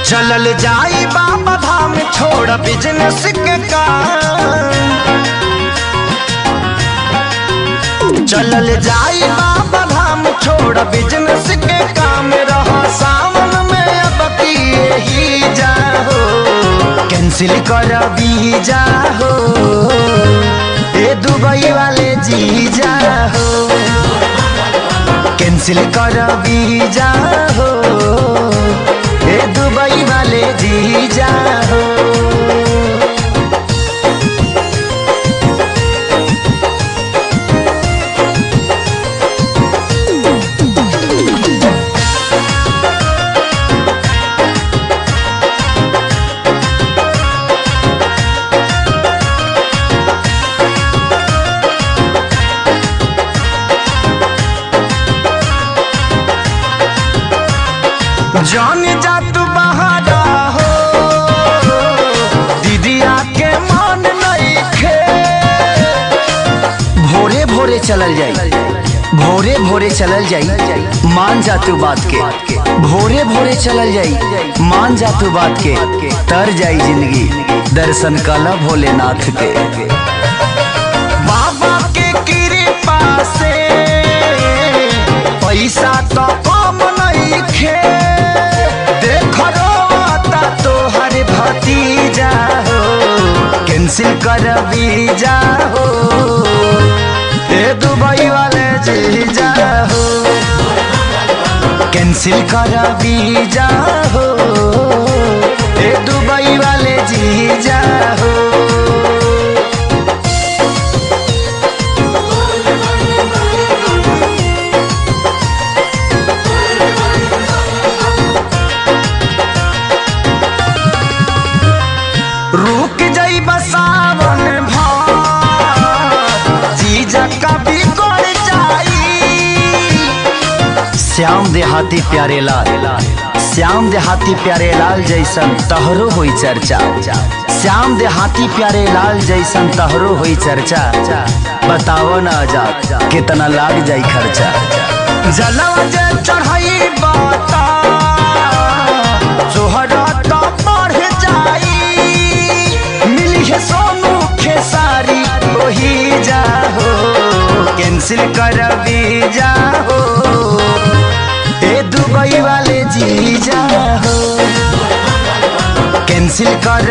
चलल जाई बाबा धाम छोड़ बिजनेस के काम। चलल जाई बाबा धाम छोड़ बिजनेस के काम। रहा सावन में अब किए ही जाहो, कैंसिल कर वीजा हो ए दुबई वाले जी जाहो, कैंसिल कर वीजा हो ए दुबई वाले जी जाहो। जान जा तू बहारा हो, दीदिया के मान नहीं खे। भोरे भोरे चलल जाई, भोरे भोरे चलल जाई, मान जा तू बात के। भोरे भोरे चलल जाई, मान जा तू बात के। तर जाई जिंदगी दर्शन काला भोलेनाथ के। बाबा के कृपा से पैसा तो कम नहीं खे। भतीजा हो कैंसिल कर वीजा हो ए दुबई वाले जीजा हो, कैंसिल कर वीजा हो ए दुबई वाले जीजा हो। रुक जाई बसावन भार जीजा कभी कोड़ जाई। श्याम देहाती प्यारे लाल, श्याम देहाती प्यारे लाल जैसन तहरो हुई चर्चा। श्याम देहाती प्यारे लाल जैसन तहरो हुई चर्चा। बताओ ना आजाद कितना लाग जाई खर्चा। जलवा जे चढ़ाई बाता जोहरा तो बढ़ जाई। सोनू खेसारी वही जाहो, कैंसिल कर वीजा हो ए दुबई वाले जी जाहो, कैंसिल कर